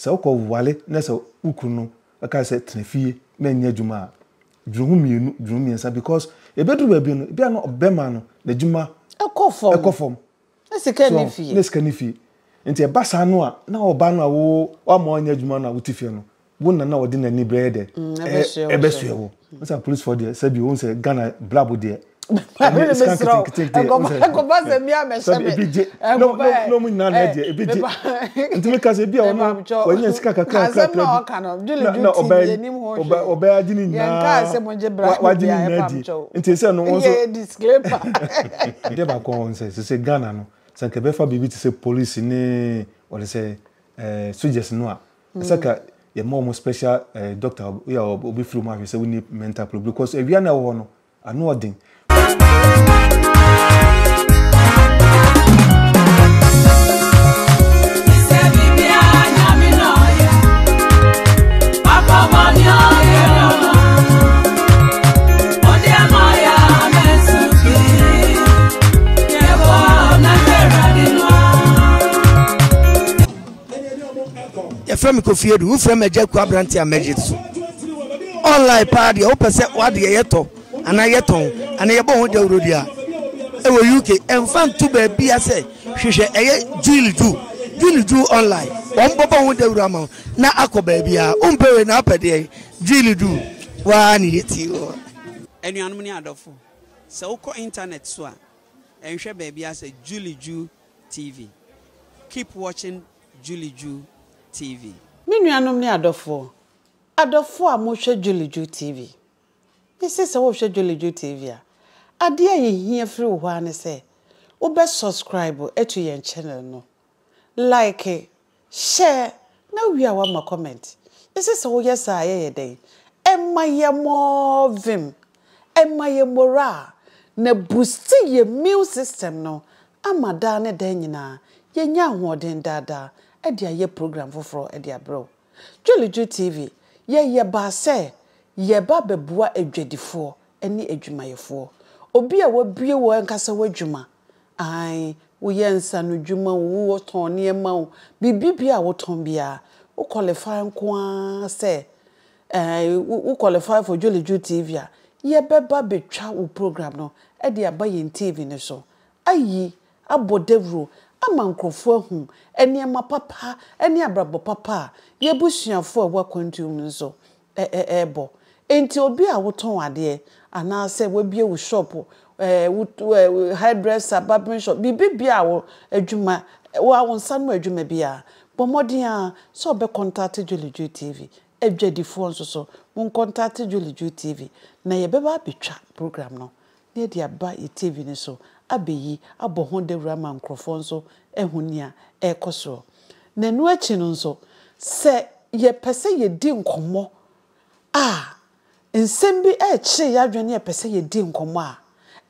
se ukọ wale na se ukunu aka se trefie na nya dwuma dwumu mienu dwumu miensa because ebedu ba bi no bia no obema no na dwuma ekofom esika ni fie na esika ni fie nti e basa no a na oba no a wo ma nya dwuma no a wutifie no wonna na wodi na ni brede ebesuewo nsa police for there say bi won say Ghana blabo there no mun na na dia ebije ntimi ka se bia ono wanya sika kakra na obey adini na wajini na di nti se no wonso disclaimer de ba ko se Ghana no se ke be fa bibi ti se police ni wole se soldiers no a saka ye more special doctor ya obi through ma say we need mental problem because ewia na wo no ano odin From Kofiedu, who from a Jack Quabranti and Magic. Online party, open set what the yeto, and I yeton, and I bought the Rudia. Ewo UK, and fan to be a say, she said, Juu online. One papa with the Ramon, na Aqua baby, and up a day, Juu, one hit you. And you money out of so call internet swan, and share baby as a Juu TV. Keep watching Juu TV. Me nuanom ne adofo a mo hwe Juu TV. Me se wo hwe Juu TV a. Ade a ye hia free wo ane se wo be subscribe eto yen channel no. Like, share, na wi awa ma comment. Me se wo yesa ye den. Emma ye mo vim. Emma ye mora na boost ye immune system no. Amada ne den nyina. Ye nya hoden dada. Edia ye program foforo edia bro. Juu TV ye ba se ye ba beboa edwadifo ene edwumayefo. Obi a wabie wo enkasa wadwuma. Ai wo ye nsa no dwuma wo ton ne ma wo. Bibi a wo ton bia wo qualify nko se wo qualify for Juu TV a ye beba betwa wo program no edia ba ye TV ne so. Ayi abodewro amankrofo hu eniema papa eni abrabo papa ye busuafo a wakwantum nso ebo enti obi a woton ade ana se wabie wo shop hairdresser barbering shop bibia wo adwuma wo awonsa no adwuma bia bomodin a so be contact Juu TV edwadifo nso so mon contact Juu TV na ye beba betwa program no ne dia ba ye TV ne so abeyi aboho dewura ma nkrofo nso ehunia ekoso na nu achi no nso se ye pese ye di nkomo nsem bi echi ya dwene ye pese ye di nkomo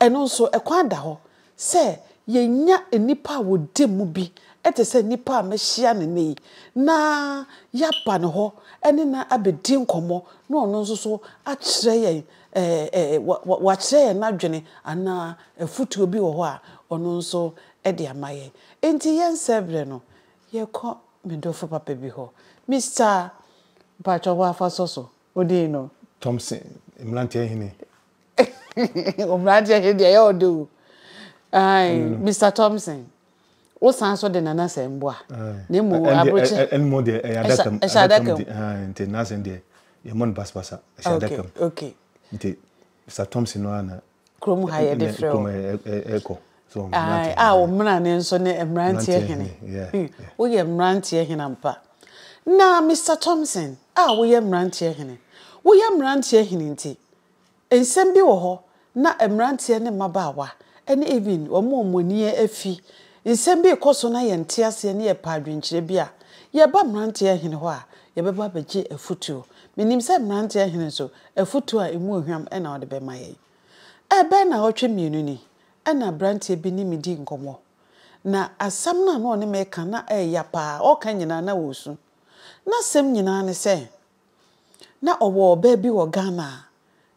eno nso ekwan da ho se ye nya enipa wo di mu bi ete se nipa amehia ne nei na ya pa ne ho ene na abedi nkomo na ono nso so a kire ye wa kire ye na dwene ana efutu obi wo ho a ono nso ede amaye enti yen sebre no ye ko medofo papa bi ho Mr. Bachowa fasoso odi no Thompson imlantie hini omlantie hini ya odu ai Mr. Thompson o san so de nana semboa na mu abroche en mo de adakam enti na sen de ye mon paspasa adakam okay enti Mr. Thompson no ana krom ha ye de frɛ eko so o mna ne nso ne emrantie hene o ye emrantie hene ampa na Mr. Thompson wo ye emrantie hene wo ye emrantie hene nti ensem bi wo ho na emrantie ne mabawa ene even omomoni afi nsem bi koso na ye ntiase ne ye paadwenkyire bi a ye ba emrantie hene ho a ye beba beje afutuo menim se emrantie hene so afutuo a emu ohwam ena ode be maye ebe na otwe mienu ni ena brantie bi ni midi nkomo na asam na no ne meka na ya pa o kan nyina na wosu na sem nyina ne se na owo ba bi wo Ghana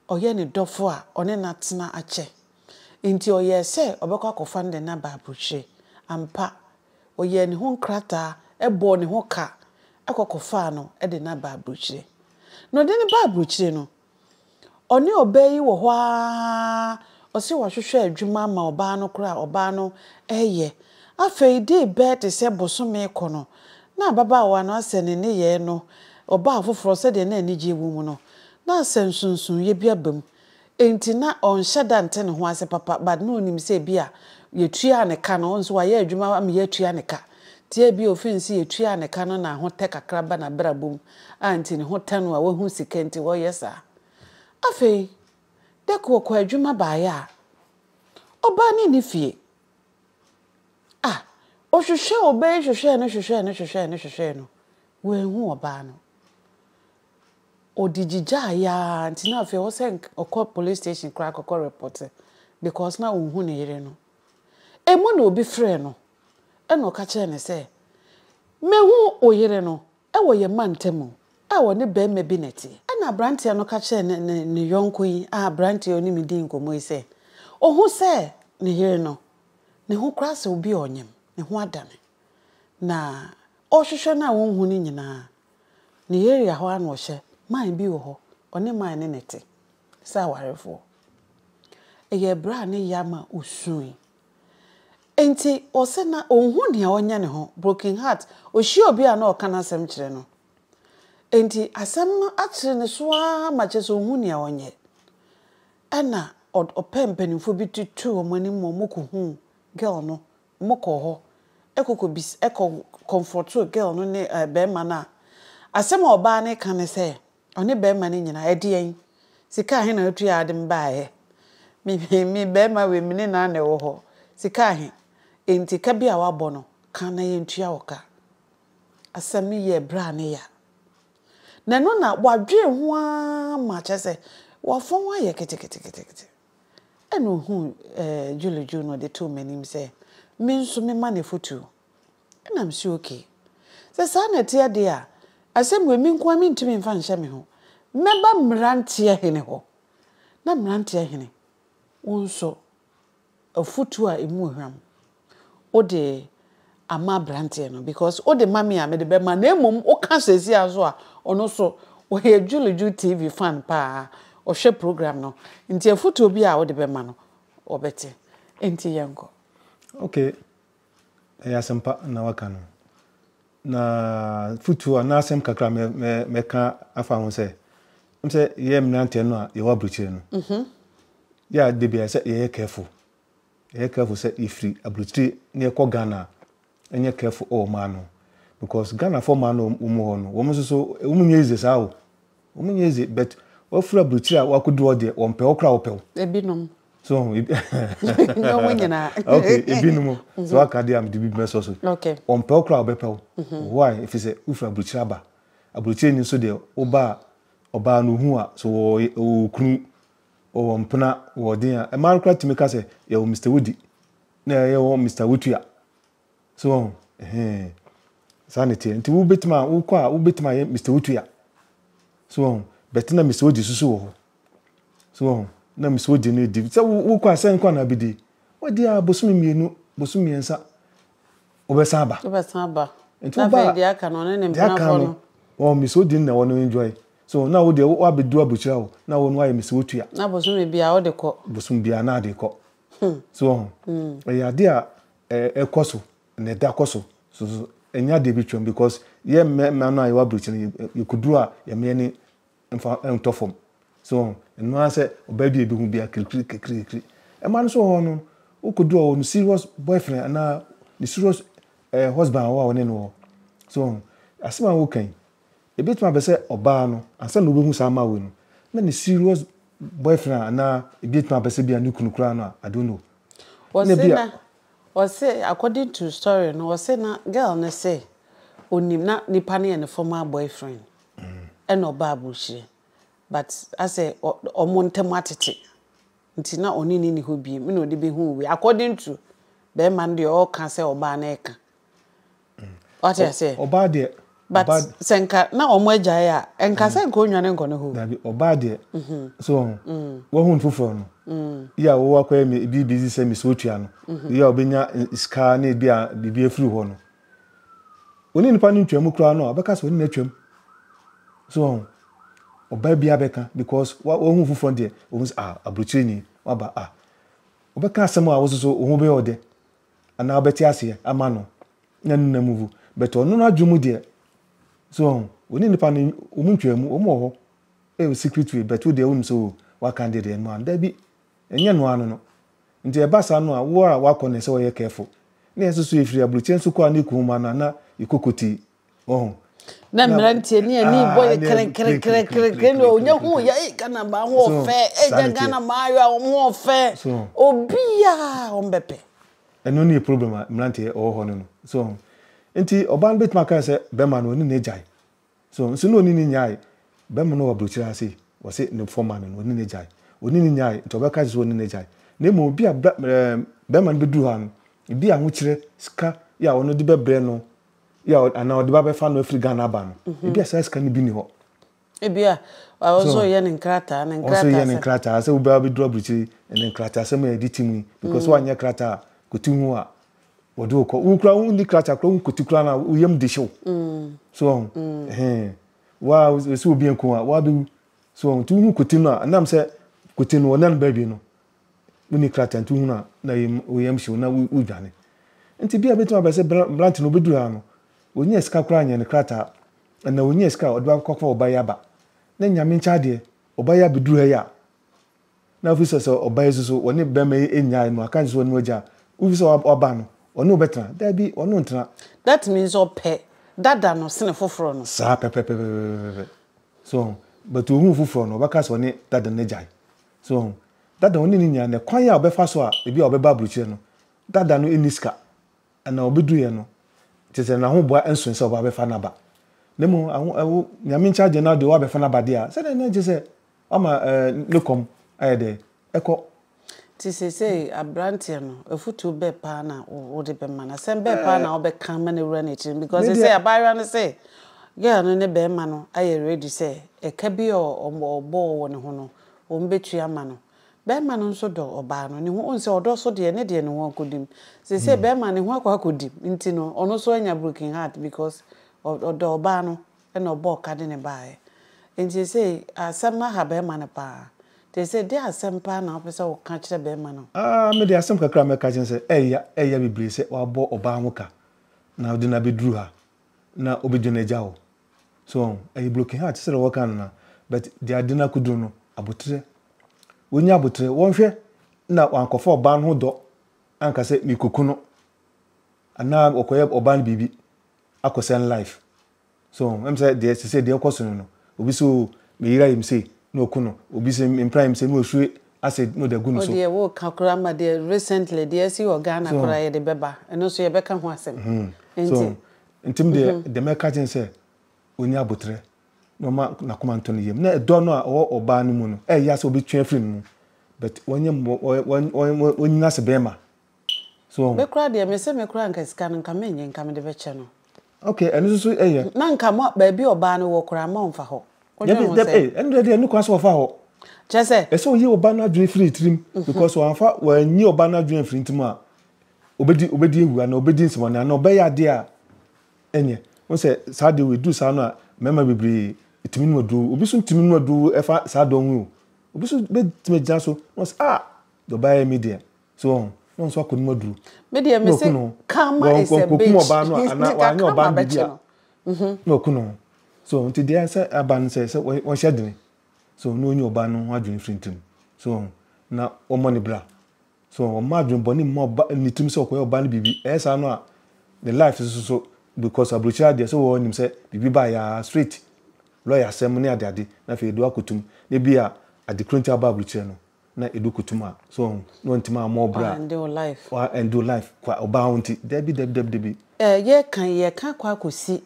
oye ne dofo a one na tena ache nti oye se obekwa kofa nde na ba abroche ampa oye ne ho nkrata ebo ne ho ka akọkọfa no e de na ba abrochire no de ne ba abrochire no oni obayi wo ho a osi wo hwehwe adwuma ma oba no kra oba no eye afei de be te se bosome kono na baba wa no asene ne ye no oba afoforo se de na anije wu mu no na asensunsun ye bia bam enti na on shada nte ne ho ase papa but no nim se bia yetua ne ka no nso wa ye adwuma am yetua ne ka tie bi offense yetua ne ka no na ho te kakra ba na brabom anti ne ho tanu a wo hu sikenti wo yesa afei deko kwa adwuma ba ya oba ni fie ohwehwe obey hwehwe no we hu oba no odigija ya ntina afei wo se okọ police station kra akọkọ report because na ohun ne yere no emu na obi frɛ no ɛna ɔka kyerɛ ne sɛ mehu oyere no ɛwɔ ye mantemu ɛwɔ ne bɛɛma bi neti ɛna brantia no ka kyerɛ ne yonko yi brantia oni mi din komo yi sɛ ohun sɛ ne yere no ne ho kra sɛ obi onyem ne ho adane na ɔhwehwɛ na wonhu ne nyinaa ne yere ya ho ana ɔhyɛ man bi wo ho ɔne man ne neti sɛ awarefo eye bra ne yama usui enti ose na onhu ne onya ne ho broken heart ohie obi a na ɔka na asɛm kyerɛ no enti asɛm no akyerɛ ne so a ma kyerɛ so onhu ne onye ana opempanifo bi tutu omani mokohu girl no mokɔ ho ekɔ comfort girl no ne bema na asɛm oba ne ka ne sɛ ɔne bema ne nyina ɛdeɛn sika he na atu ya adem baaye mi bema we mini na na wo ho sika he enti ka bia wabɔ no ka na yentua wo ka asɛm ye bra ne ya na no na wadwe ho a ma kyese wafon wa ye ketekete eno hu Juu no de to manim se me nso me ma ne foto na msi okay se sa na tie de a asɛm we mi nko mi ntumi mfa nhyɛ me ho meba mrantie hene ho na mrantie hene wonso afutu a emu hwam ode ama brantie no because ode mami a me de be ma na emom o ka sesi aso a ono so o he Juu TV fan pa o hwe program no nti afutu bi a ode be ma no obete enti yanko okay ya sempa na waka no na futu na asem kakra me ka afa ho se mse ye mnante no a ye wa bruchire no ya de bia se ye careful se ifri abruchire ne ekọ Ghana enye careful o man no because Ghana for man no umu ho no wo so umunyeze sawo umunyeze but ofura abruchire wakudu ode wompe okra opew ebinom so no winyina okay ebinom so akade am de bi meso so okay wompe okra obepew why if say ufura abruchire ba abruchire ni so de oba no hu a so o kunu o mpna wo den a markra timika say ye o Mr. Woody na ye o Mr. Wotua so sanity nti wo betima wo kwa wo betima ye Mr. Wotua so betina Mr. Woody susu wo so na Mr. Woody no di so wo kwa sen kwa na bidi wo dia bosumi mienu bosumi ensa obesan ba nti ba dia ka no ne mpna fo no o Mr. Woody na wo no enjoy so na wo de wo abedu abuchira wo na wo no aye Mr. Wotua na bosumi bia wo de ko bosumi bia na de ko so ya dia ekoso ne da koso so enya de bitwam because ye me no aye wa abuchira you could do a ye me ni entofom so eno ase obadu ebi hu bia kri e man so ho no wo could do a serious boyfriend na the serious husband wa woni no so asema wo kan ebetuma be se oba no ansa no obehu sama we no na ni serious boyfriend na ebetuma be se bia ni kunukura no I don't know was according to story no was na girl na say onim na nipa na former boyfriend and oba abuchire but I say omontem atete nti na oni ni ho bi me no de be hu we according to be man de all can say oba na eka what I say oba de but senka na omo agya ya enka senka onwane nko ne ho dabi oba de so wo hu nfofo no ya wo akwa me bi busy say me so tua no ya obenya ska na bia bibia free ho no oni nipa ni ntwam kura no obeka so oni na twam so oba bia beka because ohun fufu de ohun abrochire ni waba obeka asem a wososo ohun be ode ana obeti ase ama no na nna muvu but onu na dwumu de so oni nipa ni omu ntwam omu ho secret way but de ohun so wa candidate no and bi enye no anu no nti ebasa no a wo a wakọ se we careful na yesusu efiri abrochire nso kwa na ikuma na ikokoti na mmerantie ni ani boy kre no onya hu ya Ghana ba ho fe Ghana ma ayo a ho fe obia ombepe eno ni problem mmerantie ho no so nti oban betma kan se bema no ni nejai so nso no ni nyai bema no abrochire ase wo se ne forman no ni nejai oni ni nyai to beka so ni nejai na mo bia bema no bedu ha no bia ho kire ska ya ono de bebre no ya ana odi ba be fa no Africa Ghana ba no bia sa ska ni bi ni ho bia also ye ne nkrata also ye ne nkrata se wo ba be drop bichi ne nkrata se me edit mu because wanya krata kotu hu a wodo ko ukra undi krata kro kotu kra na uyem de show so wa se obi enko a wa be so tu hu kotu na nam se kotu no nan ba bi no uni krata tu hu na uyem show na udwane nti bia betuma ba se blant no bedu ha no onye eska kra anya ne krata na onye eska odba kokfa obaya ba na nyame ncha de obaya bedu ha ya na ofisa so obaya so woni be me enya no aka so no aja ofisa oba no ono betra da bi ono ntra that means ope dada no sene foforo no sa pepe so but ohun foforo no baka so ne dada ne jai so dada oni ni nya ne kwan ya obefa so a ebi obeba bruchire no dada no eniska ana obedu ye no tese na ho boa enso nse oba befa na ba nemu awu nyame charge na de wa befa na ba dia se na je se ama lekom ayede eko tise abrantie no efutu be pa na wo de be mana se be pa na obe kan ma na wura na chi because they say abayra no say girl no ne be ma no aye ready say eka bi obo wo ne ho no o mbetu ama no be ma no nso do oba no ne ho onse odo so de ne de ne ho akodim say be ma ne ho akodim nti no ono so anya broken heart because odo oba no e no obo ka de ne bae nti say asema ha be ma ne pa they say they are sempa na opese o ka kire be ma no me dey asem kakra me ka jinse eya bibire se wa bo oba anwoka na odi na bedru ha na obedwena jawo so broken heart se wo kan na but they adina kudu no abotre wonya abotre wonhwe na wankofo oba no do anka se mikoku no ana okoye oba no bibi akosen life so em say they koso no obi so me yira him say no kuno obi se in prime say no hwe acid no de gunu so o de wo kakura ma de recently de si Ghana kura ye de beba eno so ye beka ho asem so intim de me ka say onya abotre no ma na kuma ntoni yem na do no a oba no mu no ya se obi twen free no but wonyina se bema so be kura de me se me kura nka sika nka menye nka me de be che no okay eno so na nka mo ba bi oba no wo kura ma mfa ho eno de no kwa so fa ho chese eso yi oba na adwene free trim because wanfa wanyi oba na adwene free trim a obedi ewu na obedi nsimo na obeya de a enye won se sa de we do sa no a mema bibiri itimi no do obi so ntimi no do efa sa do hu obi so be timi gya so was do buy media so no so akoni madu media me say kama is a bitch ko oba no ana wanyi oba media no kuno so until they say aban say won shedene so no onye oba no adwene frintim so na o money bra so o ma adwene boni mo nitim so ko oba no bibi esa no a the life is so because abrochia dey so won nim say bibi ba ya straight lawyer sem ne ade na fe edu akotum na bia ade kronti aba abrochia no na edu kotum a so no ntima mo bra and do life kwa oba hunti debi ye kan kwa kosi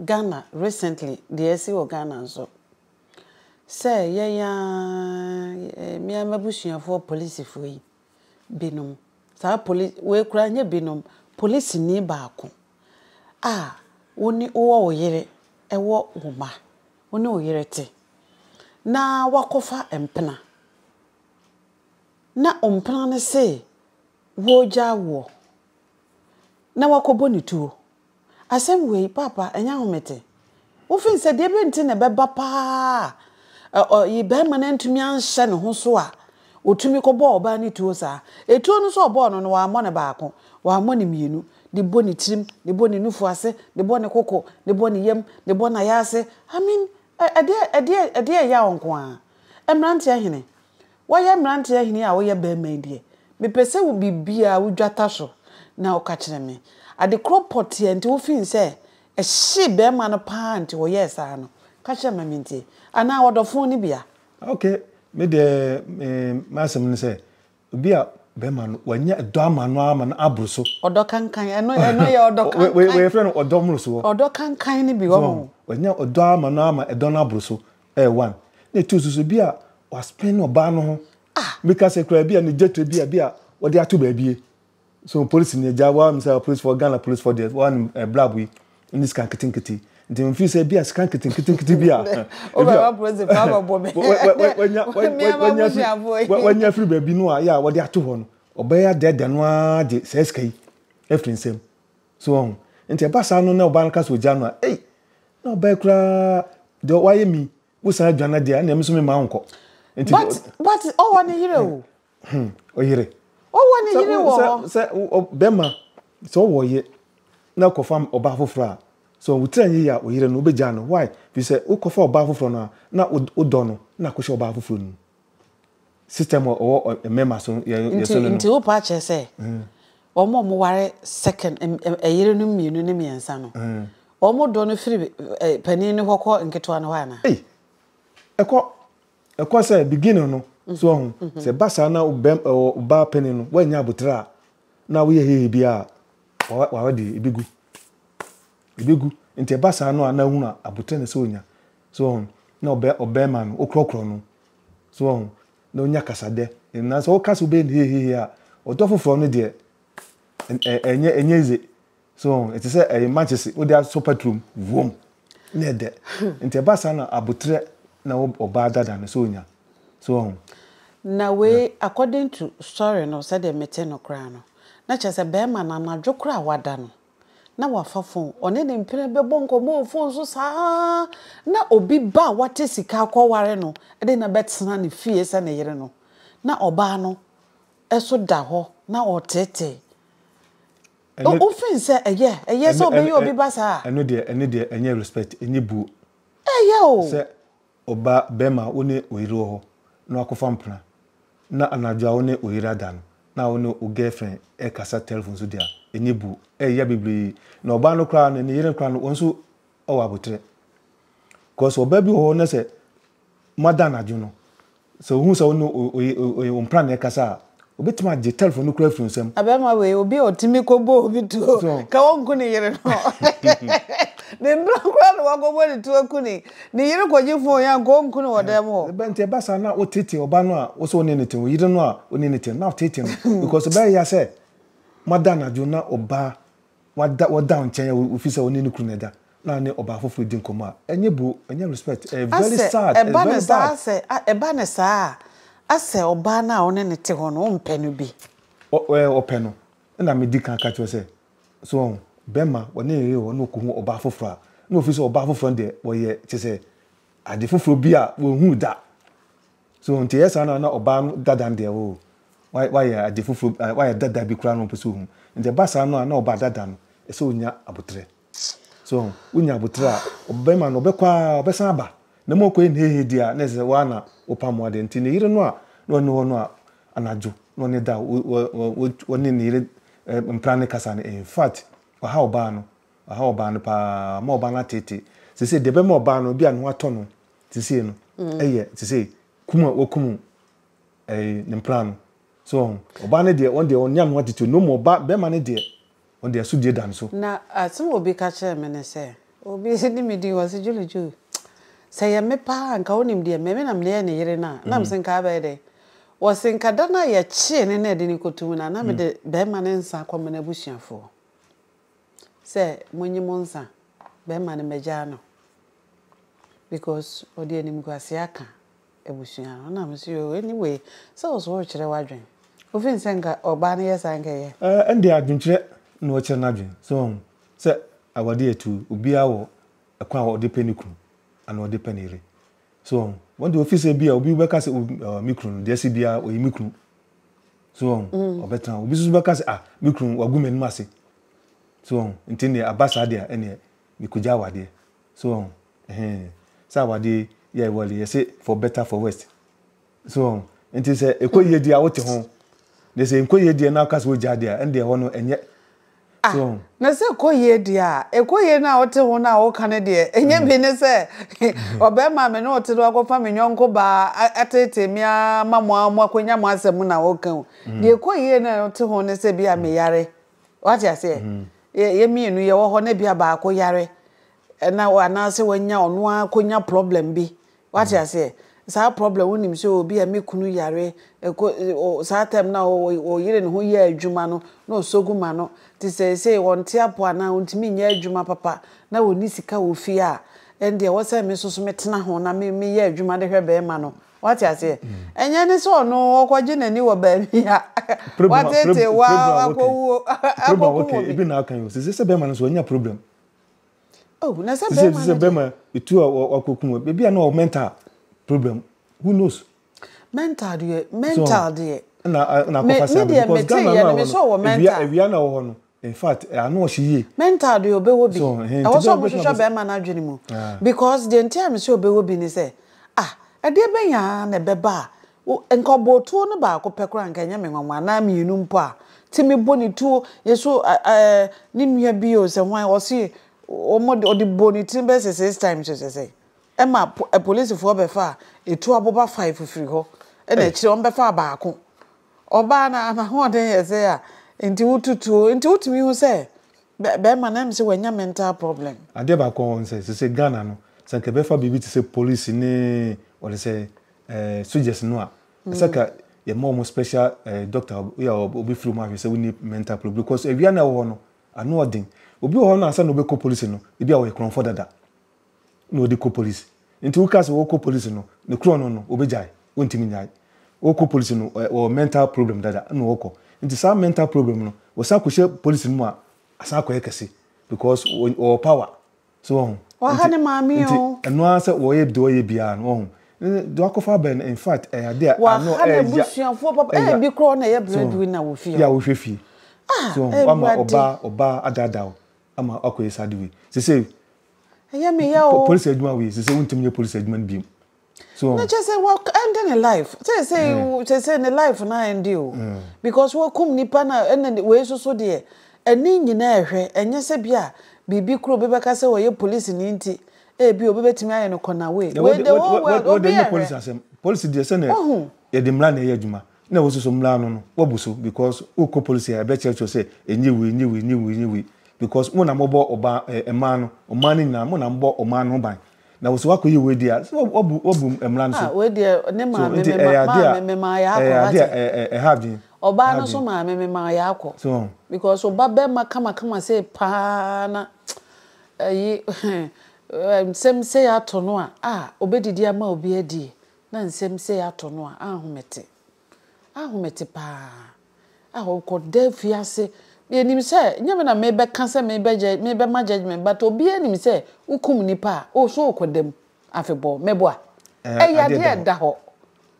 Ghana recently the SC of Ghana so say me amabusuan for police for yi binom sa police we kura nya binom police ni baako woni wo yire ewo homa woni wo yire te na wakofa empena na ompena ne se wo ja wo na wakobo ni tuo asem we papa enya homete wo fin se de be nti na beba pa yi be ma na ntumi anhye ne ho so a otumi kobo oba ni tuo sa etuo no so obo no no wa mo ne baako wa mo ne mienu de bo ne tirim de bo ne nufu ase de bo ne koko de bo ne yem de bo na yase I mean ade ya onko a emrante ahene wo ye emrante ahene a wo ye be ma die me pese wo bibia wo dwata so na o ka kire me ade cropot ye nti wo fin se ehye be ma no pa nti wo ye sa no ka kire me nti ana wodofo ni bia okay me de masem ne se bia be ma no wanya do ama no ama na abruso odo kankan eno ye odo kankan we friend odo mruso odo kankan ni bi wo wanya odo ama no ama edo na abruso one na tususu bia was spend oba no ho because ekra bia ne jetre bia wode ato ba bie so police ni ja wa msa police for Ghana police for the one blabwe in this kan kitinkiti nti mfi se bia skan kitinkiti bia o ba police fa ba bo me wanya free ba bi no a ya wode ato ho no obaya dede no a de seskai efrin sem so nti ba sa no na oba nka so ja no a na oba kra de waye mi wusa adwana de na emso me ma nko nti but o wa ne yire o o yire o wa ne yire wo se bema so wo ye na kofam oba foforo so wutran ya o yire no obeja no why bi se ukofa oba foforo no na udo no na kwhye oba foforo no system o member so ye so no nti o pa che se omo mo ware second yire no mienu ne miensa no omo do no firi panin ne hokọ nketo no ha na eko say beginning no so se basa na oba panin no wanya abotra na wo ye he bia wa wadi ibigu nti basa no ana hu na abotra ne so onya so na obe man no okrokro no so na onya kasade na so kaso be he a odofofo no de enye ize so it is a Manchester with their super room wom na de nti basa na abotre na oba dada na so onya so na we according to story no said the meteno kra no na chese be ma na nadwokra wada no na wafa phone one ne mpire be bonko mo phone so sa na obi ba wate sika akwaware no de na betena ne fie sa ne yire no na oba no eso da ho na otete o fin se eye so be you obi ba sa eno de enye respect enye bu o se oba bema one oyiro ho na akofa mpna na anadwa one oyira dan na one o girlfriend e kasa telephone so dia enye bu ya bibli na oba no kra na ne yire kra no wonso o wabotre cause oba bi ho na se madana juno so hu so no o mpra na e kasa obetima je telephone no kra frun sam abema we obi otimi kobo obi tuo ka wonku ne yire no ne mbra kra no wagobo ne tuo kuni ne yire kwaji fon ya nkonku ne wodem ho bente basa na otete oba no a wo so ne ne ten yire no a oni ne ten na otete no because be ya say madana juna oba wada nchen ya ofisa oni ne kru ne da na ne oba foforo din koma enye bu enye respect very sad very sad eba ne sa ase oba na one ne te ho no mpenu bi openo na me di kan ka cho se so bema woni ere wo no ko hu oba foforo na ofisa oba foforo de wo ye che se ade foforo bi a wo hu da so nti yesa na oba dada de wo why ade foforo why dada bi kura no peso hu nti basa no na oba dada no eso onya abotre so unya abotre a bema no bekwa obesan aba na mo ko he dia na se wa na opamo ade nti ne yire no a no a anajo no ne da woni ne yire mprane kasa ne in fact ha oba no pa ma oba na tete se de be ma oba no bia no ato no se no se kuma wokum ne mprano so oba ne de on de onyam no tete no mo ba be ma ne de on de so de dan so na atum obi ka chere me ne se obi se ni mi di was Juu se ye me pa nka onim de me na me ne yire na me se nka ba de was nka da na ye chi ne na de ni kotum na me de be ma ne nsa kwa me na busuafo se monyi monsa be ma ne meja no because odi enim kwase aka ebusua no na me se anyway so so kire wadwen ofin senga oba ne yesa nka ye ende adwunkire no chenadwe so say awade etu obia wo akwa wo de peniku and wo de penire so when the office bia obi be ka say mikru no de se bia o mikru so obetan obi so be ka say mikru wagumen mase so ntini abasa dia ene mikuja wade so sa wade yeah wali you say for better for worse so enti say ekoye dia wote ho they say ekoye dia na ka so dia and dia hono enye so na say ekoye dia ekoye na wote ho na wo kan dia enye bi ne say obema me no wote do akofa me nyonko ba atete mia mamo akonya mo asem na wo kan dia ekoye na wote ho ne say bia me yare what you say ye mienu ye wo ho na bia ba ko yare na wana se wanya ono akonya problem bi what you say sa problem wonim se obi a mekunu yare sa time na o yire ne ho ye adwuma no na osoguma no ti say wonte apo na ontimi nya adwuma papa na woni sika wo fi a ende wo say me soso metena ho na me ye adwuma de hwebe ma no what you say enye ne so no okoje nani wo ba mi a what ete wa akowo okay ibi na kan yo se be ma no so anya problem na se be ma itu akokun be na o mental problem who knows mental dey na confess because Ghana no we are na wo no in fact I know she ye mental dey obewo bi e wo so mo hwehwe be ma na adwene mu because the entire say obewo bi ni say e dey be ya na beba enkobotuo no ba akopekora nka nya me nwanwa na mienu mpo a timi boni tuo yeso ni nua bi o se hwan o se o mo de boni timbe 6 times so say Emma a police for befa etu aboba 5 free ho e na kire on befa baako oba na ho den ye say a enti wutumi hu say be ma na me say wanya mental problem ade ba ko on say Ghana no say ke befa bibi ti say police ni or say soldiers no a say ka ye more special doctor ya obi flu ma say we need mental problem because e wi na wo no ano odin obi wo no asa no be ko police no e bia wo ekron for dada no de ko police nti ukas wo ko police no ne kro no obejai wontimi nyai wo ko police no o mental problem dada no wo ko nti sa mental problem no wo sa ko she police no a asa ko yekese because o power so wa ha ne maami o eno asa wo ye do ye bia no do akofa ben in fact ade no ha ne busuanfo papa bi kro na ye breadwinner wo fi ya wo hwefi so oba adada ama akoye sadiwi se me ya o police adwuma we say wontim ye police adwuma bi so na just say work end in life say in life na end you because we kum nipa na en we so de eni nyina ehwe enye se bia bibi kuro bebeka se we police ni nti bi obebetimi aye no kona we the whole the police asem police de se na ye de mla na ye adwuma na wo so mla no wobuso because uko police ya be church say enye we because mo na mobo oba ema no oma ni na mo na mbo oma no ban na wo so akoyi we dia so obu emra no so we dia ne ma me ya akọ have oba no so ma me ya akọ so because oba be ma kama say pa na yi nsem say ato no a obedidi ama obi adi na nsem say ato no a ahumete pa ko defiase enim say nyame na me be kan say me be ma judgment but obi enim say ukum nipa o so okodem afebo meboa ya de da ho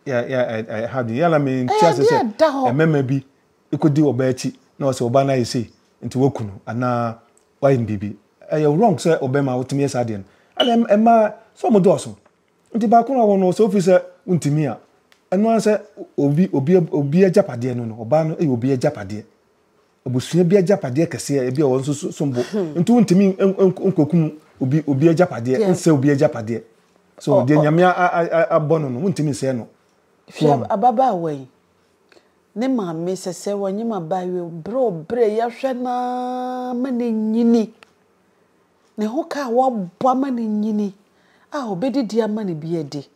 I have the yala me chance say emema bi ikodi oba achi na o say oba na yesi nti wokunu ana why bibi wrong say obema wotimi yesade ana ema so mo doso nti ba ko na wo no so officer untimi a eno an say obi ajapade no oba no obi ajapade obusua bi ajapade kese e bi won so sombo nti wontimi nkokum obi ajapade nse obi ajapade so de nyame abono no wontimi se no ababa awai ne ma me sese wanyima bawe bre ya hwe na mane nyini ne ho ka wo bwa mane nyini obedidi amane bi edi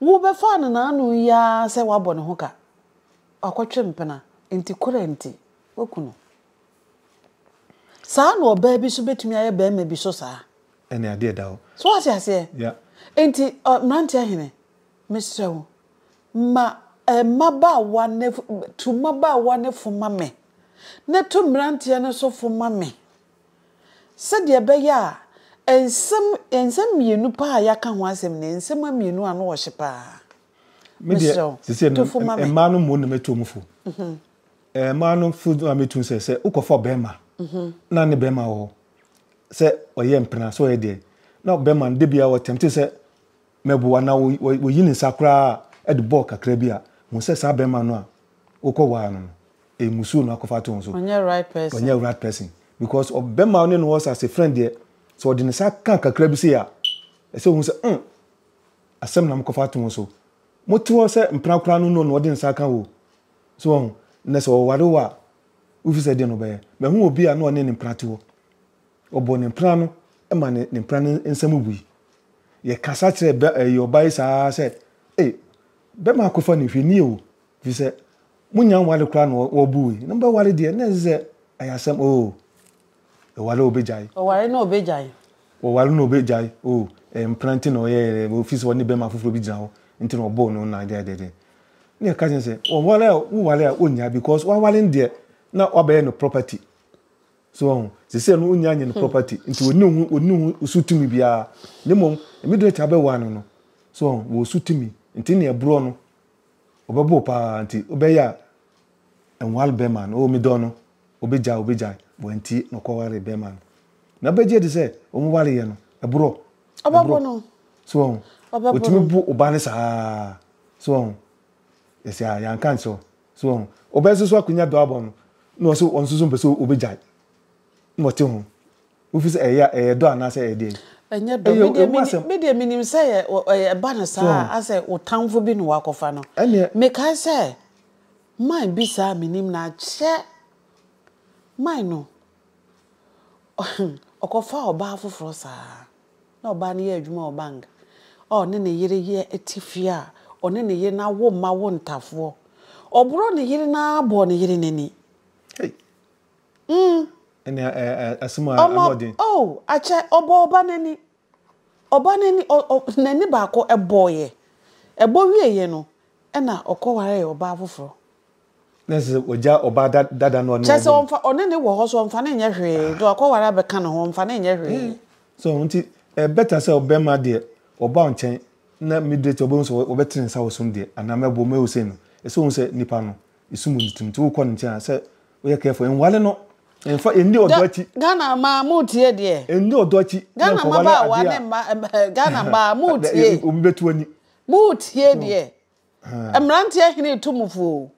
wo be fa na anu ya se wabo ne ho ka akotwe mpena enti kurenti okuno sa na oba bi so betumi aye ba ma bi so sa ene ade da ho so what you say yeah enti mante ahene mesrewo ma maba wane fuma me na to mrantia no so fo mame se de be ya ensem mienu pa ya ka ho asem ne ensem mienu ano wo hye pa me de se ma no mo na meto mu fo ma no fu na metu se ukofo bema na ne bema wo se oye mpena so ye de na bema de bia wo temte se mebuwa na wo yini sakra e de ball kakra bia mo se sa bema no a ukọwa no musu no akofa to so on your right person because of bema only no was as a friend there so the nsa kan kakra bi se ya e se hu se asem na mkofa to so moto se mpra kra no no de nsa kan wo so na so ware wa ufi se de no be me hu obi a no ne mpra te wo obo ne mpra no e ma ne mpra nsam bui ye kasa kire yo bai sa se bema akofa ne hwani o fi se munya wale kra no obuwi number wale de na ze ayasem wale obejai wale no obejai wale no obejai implant no ye office woni be ma fufuro bi gina ho nti no bo no na de ne ka se wale onya because wale de na obaye no property so se no onya no property nti oni usutumi bia ne mom immediate abe wa no so wo usutumi nti ne ebro no obebo pa nti obeya enwal beman o mi dono obeja bonti no ko wale beman na beje de se o mu wale ye no ebro obabo no so otimi bu obane sa so ese ya kan so obeso so akunya do abon no so onsusu mpeso obeja mo te ho ofisi eya do ana se de enya do me de minim se e bana sa ase otanfo bi no wakofa no me kan se mai bisa minim na che mai no okofa oba afoforo sa na oba ne ye adwuma obanga ne yire ye etifia ne ye na wo ma wo ntafo obro ne yire na abo ne yire nani asuma amodi ache oba nani nani ba ko eboye wieye no na okoware oba afoforo nese oja oba dada no no chese onfa ne wo ho so onfa ne nye hwe do akoware abeka no ho onfa ne nye hwe so nti better say obema de oba onchen na midate obo so obetrin sa wosum de anamebo me ose no eso hu se nipa no isumu nitim ti wo ko nchen say we careful en wale no enfa endi odoachi Ghana ma mutie de endi odoachi Ghana ma ba wa ne Ghana ba mutie ombetu ani mutie de emrantie hene tumufo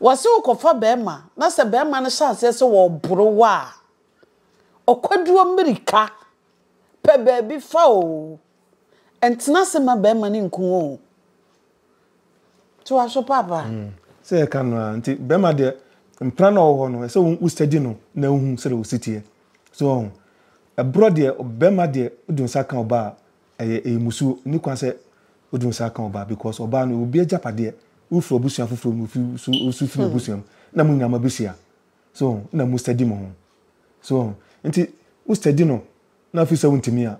wase ukofa bema na se bema no chance se wo boro wa okwaduo America pe baby fa o entina se ma bema ni nku o to aso papa se kan anti bema de mpra na ho no se wo study no na hu se wo sitie so abroad de bema de udun saka oba musu ni kwa se udun saka oba because oba no obi ajapade ufro obusia foforo mu fi fi obusia na munyama besia so na mu study mo so nti u study no na fi se wuntimi a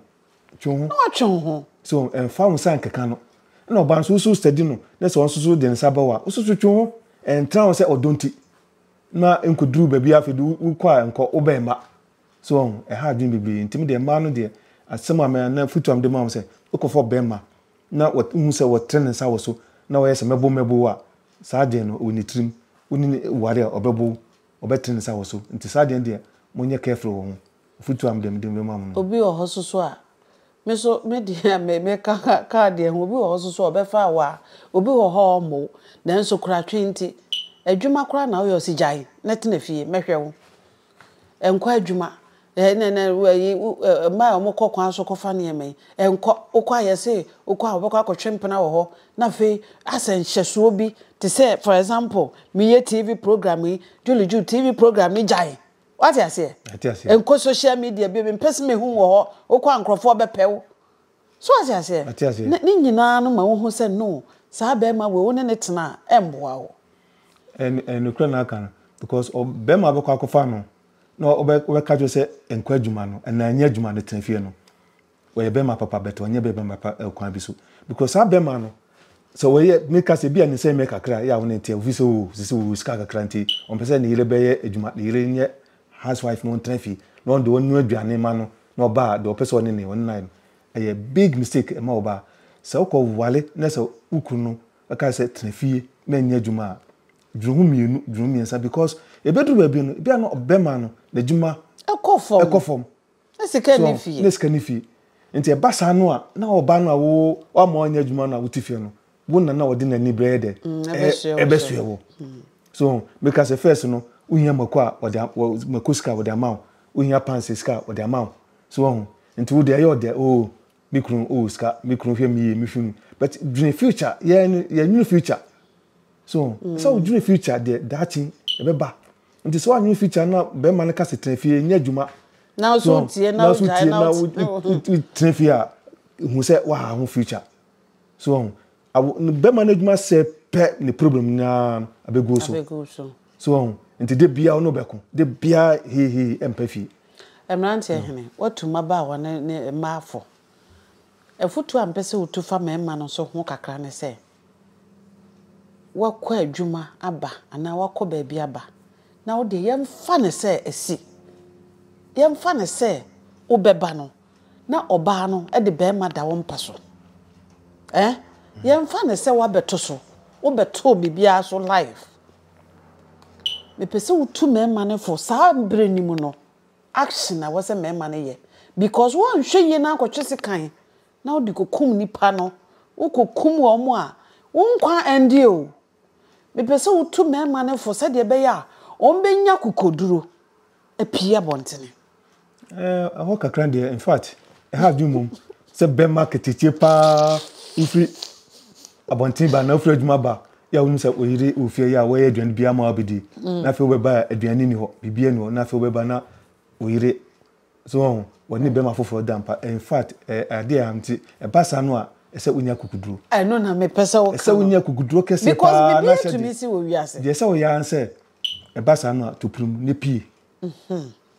twon ho so fa wo san keka no na oba so study no na se won so de nsa ba wa so twon ho entra wo se odonti na enkuduru baby afedu ukwa enko obema so ha dwin bibli ntimi de ma no de asema me na futuam de ma wo se ukofo bema na wat hu se wat trend nsa wo so na we se mebo a saade no onitrim oni ware obebo obetin sa wo so nti saade de monye careful wo futuam dem mam no obi o hososo a me so me de me ka de obi o hososo obefa wa obi ho ho mo na nso kura twenti adwuma kura na wo sigyan na tena fie mehwe wo enkwa adwuma ma o mokọ kwan so kofa ne yemen enko okwa yese okwa obekwa akotwempena wo ho na fe asen hyeso bi to say for example me TV program yi Juu TV program ni jai what you say enko social media bi mpese me hu wo ho okwa ankrofo bepew so what you say ni nyina no ma wo hu se no sa be ma we woni ne tena emboa wo en ukra na kan because be ma be kwa kofa no no obeka jo se enko adwuma no na anya adwuma no tena fie no we be ma papa beto anya be ma papa kwa bi so because sa be ma no so we make us be an say make kakra ya won enti ofi so we ska kakra enti on pese ne yire beye adwuma ne yire nye housewife no trafi no de wonu aduane ma no no ba de pese one ne won nine a big mistake e ma oba so ko wale na so ukunu aka say trafi na nya adwuma dwuhu mienu dwuhu miensa because e bedru ba bi no bia no obema no na adwuma ekofom esika ni fi esika ni fi enti e basa no a na oba no a wo ma onya adwuma no a wotifie no wonna na wodi na ni brede ebesuewo so because first no uhia makwa wodi makuska wodi amount uhia pansiska wodi amount so enti wo de ayo de mikru ska mikru hwe mi funu but dream future yeah new future so dream future de that thing ebeba enti so new future na be man ka setrafie nya adwuma now so tie now trafia hu se wa hu future so be management say pe ni problem na abego so nti de bia no beko de bia he empafi emrante hene watu maba wa ne maafo efutu ampese utu fa mema no so ho kakra ne se wakọ adwuma aba ana wakọ baabi aba na wo de yemfa ne se esi yemfa ne se obeba no na oba no e de be ma da wo mpaso yemfa ne se wabeto so wobeto bibia so life me pese utu mema ne for sa mbre ni mu no action na wose mema ne ye because one hwe ye na akotwe kan na wo de kokum nipa no wo kokum wo mo a wonkwa ende o me pese utu mema ne for se de be ya ombenya kokoduro apia bontene aho kakra de in fact I have do mum se be market tie pa ufi abontin ba na ufri adwuma ba ya wonu se oyire ofie ya we aduane bia ma obedi na fe obeba aduane ni ho bibia ni ho na fe obeba na oyire so woni be ma foforo dampa in fact ade amti e basa no a ese unya kukuduro no na me pesa wo ese unya kukuduro kese pa na se mi si wo wiase je se wo ya anse e basa no a toprum ne pie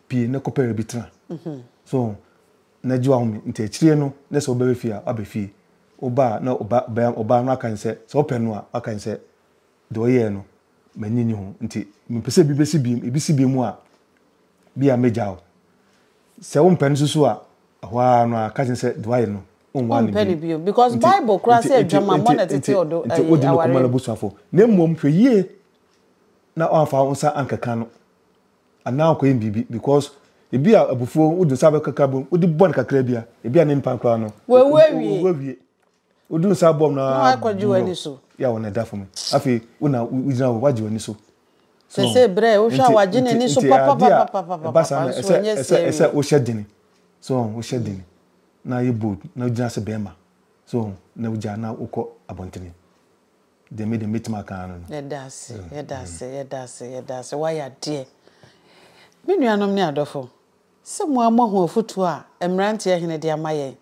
pie ne kopere bitra so na jiwa humi nti achire no na se oba fie a abefie oba na oba no akan se openu a akan se do ye no manini ho nti mpese bibesi bi mu a bia mejaw se wo mpenu susu a hwa no akan se do ye no onwa ni bi because bible cross say adwama monetity odo nti odi no komala busuafo na mmom hwe ye na onfa onsa ankaka no ana ko yin bibi because ebi abufuo udu sabe kakabo udi bon kakra bia ebi an mpa kwa no we udu sabom na akwaji wani so ya wona da fo afi una ujina waji wani so se bre o sha waji ni so papa basa ese o shedini so o shedini na yebod na ujina se bema so na uja na ukọ abontini de me de metima kan no ye das why ya de me nuanom ne adofo se mo amaho afutu a emrante ehene de amaye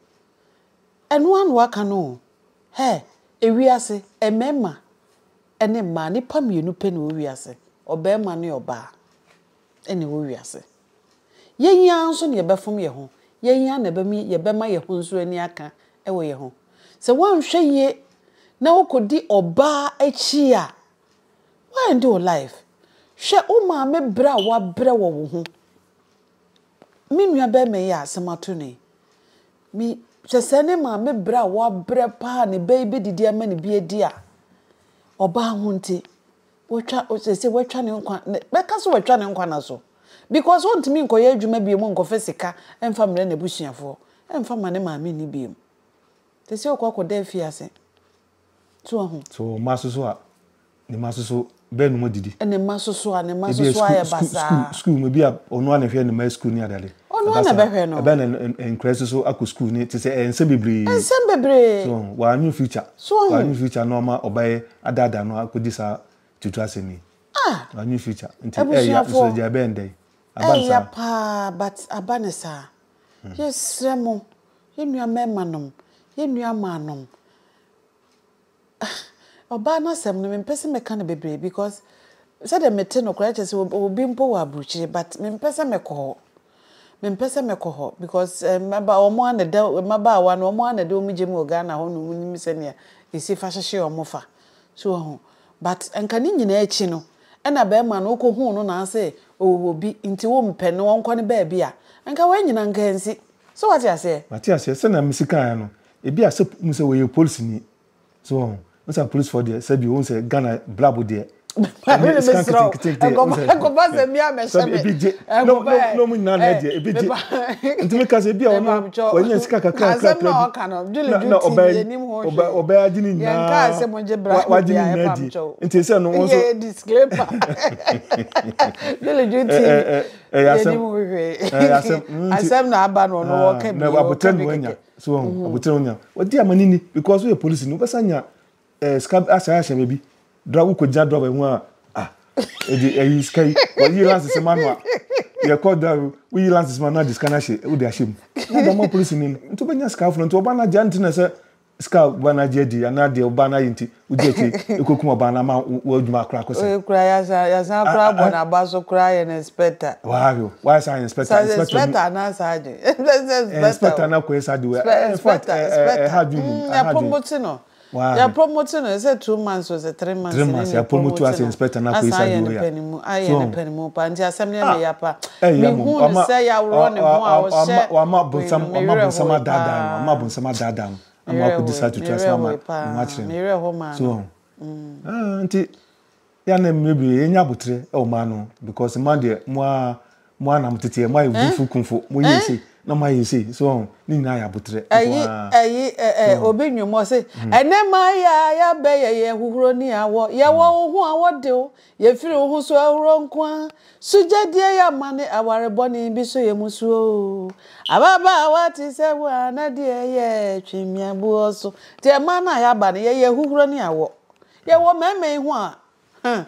eno an waka no ewiase emema ene ma ni pamienu pe no wiase obema ne oba ene wo wiase yenya nso ne yebefom ye ho yenya na bemi yebema ye ho nso ani aka ewo ye ho se wanhwe ye na wokodi oba achi a why do life hwe o ma me bra wa bra wo ho minua be me ya asemato ni mi chesene ma me bra wa bra pa ne baby didi ama ne bi edi a oba ho nti wotwa osese wotwa ne nkwa be ka so wotwa ne nkwa na so because won timi nkoye adwuma bi mu nkofa sika emfa mre na busuafo emfa ma ne ma me ni bi mu tese okwa da fiase to ho so masusu a ni masusu be no modidi ene masusu a ne masusu a ya basa school me bia onu ana hwe ne ma school ni adale onu ana be hwe no be na encrease so akọ school ni tese ense bebre so wa new future no ma obaye adada no akodi sa tutu asemi wa new future nti ya so ja be ndey abansa ya pa but abanesa yes remo yenu amemanom yenu amanom oba na sem no mpese meka na bebre because said the mete no kra chese obi mpo wa abruchi but mpese meko ho because maba omo aneda maba wa no omo aneda omi jemu oga na ho no nim se ne esi fa hyehye omofa so ho but enka ni nyina echi no na be ma no ko hu no na ase obi nti wo mpe no wonko ne ba bia enka wa nyina nka ensi so what you say Matias se na misika no ebi ase muse we police ni so once police for there said you won say Ghana blabo there no na there ebi je ntime ka se bia ono wanya sika kakra na obay adini na wadini na di nti se no won so disclaimer asem na aba no no wo ka bi na abutan wanya so abutan wanya wodi amanini because we police no besanya scab asa bebi draw ko ja draw hu a e sky we lance se manwa ye call that we lance se manwa discana she we dey ashim na da mo police ni nto benya scarf no nto oba na ja ntina se scarf bana je di ana de oba na yinti udi eti ekokum oba na ma wo djuma kra ko se kra ya sa kra bo na ba so kra ye inspector wow why say inspector na saje inspector na ko saje we ha du ya promote no ya promote no say 2 months or 3 months 3 months ya promote as inspector na ko saje we ya penimu pa nti asem ne me ya pa mi hu say ya ro ne ho a wo she wa ma bonsama dada I'm not decide to trust mama watch them so nti ya na maybe enya butre e o ma no because man de mo na mtete mo ayi kunfo mo yesi na mo yesi so ni na ya butre obi nwumo se ene ma ya be ye huhuro ni awo ye wo hu awo de o ye firi hu so ahuro nko sujadie ya mane aware boni bi so ye musu o ababa wati se wa na de ye twimia bu oso te ma na ya ba ne ye huhuro ni awo ye wo meme hu a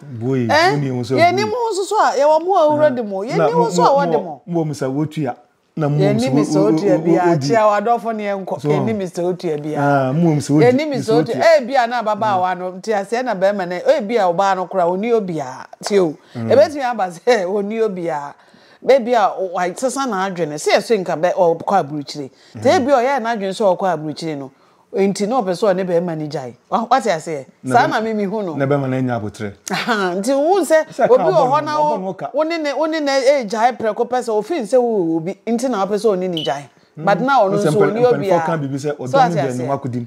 boy ni hu so ye ni mu so a ye wo mu ahuro de mo ye ni hu so a wo de mo musa wotua na mu ye ni Mr. Otua bia chia wadofo ne enko ye ni Mr. Otua bia mu musa wotua ye ni Mr. Otua bia na baba wa no ti ase na be mane bia oba no kura oni obia ti o ebetimi aba se oni obia baby wa sesa na adwene se eso nka be kwa aburuchire te bia o ye na adwene so kwa aburuchire no enti no person ne be manage what you say sa na mimi hu no ne be man anya abotre nti wu se obi o ho na woni ne jai preko person ofin se wo obi enti na person oni ni jai but now ono so oni obi a kan bibi se odom de no makodim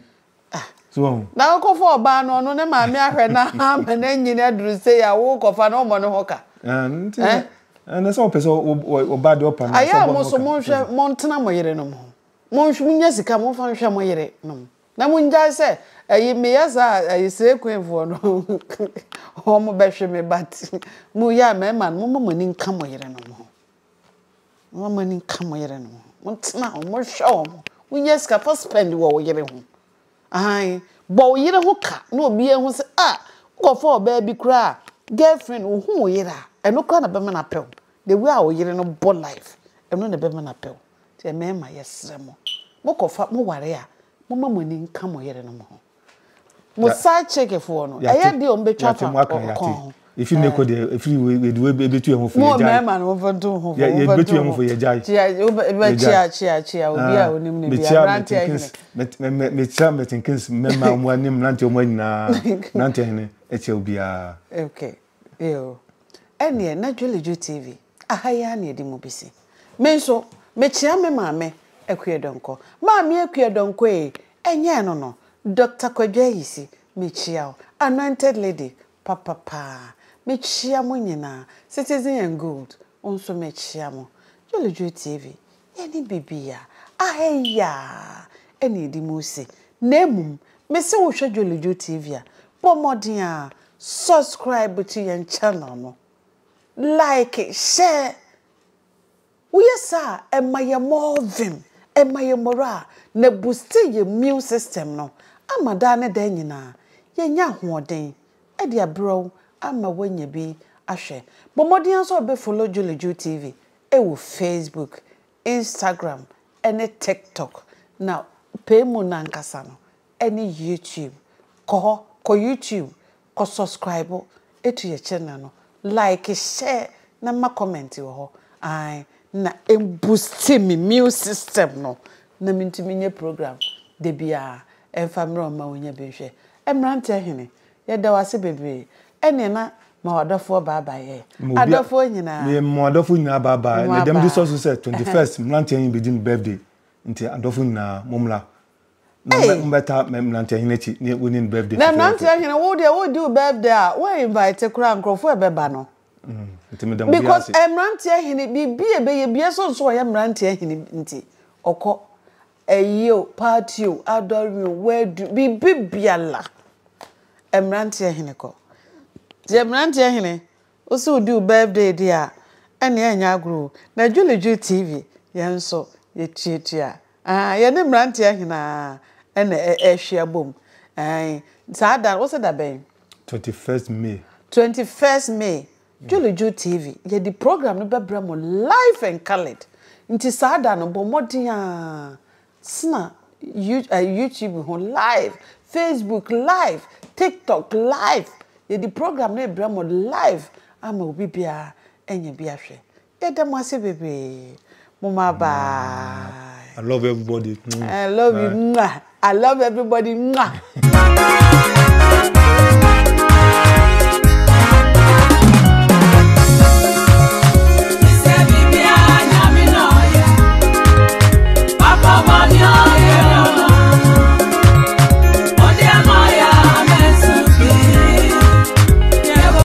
so na ko fo oba no no ne ma me ahwe na ma na nyina duru se ya wo ko fa no mo no hoka nti na so person oba de opa na so aya mo so mo hwe mo ntena mo yere no mo nhwe nya sika mo fa hwe mo yere no na munja se ayi me yasa ayi se kwenfo no ho mo behwe me bat mu ya me man mo mani nka mo yere no mo mani nka mo yere no mo tna mo hwe mo munya sika for spend wo yere ho ai bo yere ho ka na obi e ho se go for baby kra girlfriend wo hu yere a eno kra na be me na pel the way wo yere no bo life eno na be me na pel ti me ma yesre mo kofa mo ware a mo mamani nka mo yere no mo mo sa check for no e ye de o mbetwa fa if you neko de if you we betu e ho fo ye jai mo ma no fonto ho ye betu e ho fo ye jai chia obi a onim ne bia brante me chia metinkins mema mo anim nante mo nyina nante ne e chia obi a okay yo ene na Juu TV ahaya na edi mo bisi me nso me chia me maame Ekwiedonko maami Ekwiedonko enye no Dr. Kwadwayisi mechia anointed lady papa mechia mo nyina citizen and gold onso mechia mo Juu TV eni bibia aheya eni di musi nemum mese wo hwe Juu TV a pomodin a subscribe to your channel no like share uyesa emaye more vim emaye mora na boost your immune system no amada ne dan nyina ye nya hoden e dia bro ama wanya bi ahwe bomodian so be follow Juu TV e wo Facebook Instagram and TikTok now pay mo nankasa no any YouTube ko YouTube ko subscribe to your channel no like share na ma comment wo ai na boost me immune system no na mintimi nye program de bia emfamro ma wonya behwe emrante hene ye da wase bebre ene na ma wadofo baba ye adofo nyina me mo adofo nyina baba na dem di so say 21st mrante hin begin birthday nti adofo nyina momla na mbeta mrante hin echi ne woni birthday na mrante hene wo do birthday a wo invite kura nkrofo ebeba no because mrante hene bibie be ye bie so ye mrante hene nti okọ eyo party o adore wedu bibiala emrante hene ko je mrante hene o so do birthday dia ene anya agro na Juu TV yenso ye tietia ye ne mrante hene ene ehwe bom sada o se da ben 21st May Juu TV ye di program no bebra mo live and colored nti sada no bomodin a sna YouTube on live, Facebook live, TikTok live. Ye di program na ebra mo live ama obi bia enye bia hwe. Ye dem ase bebe. Mama bye. I love everybody. I love you. I love everybody.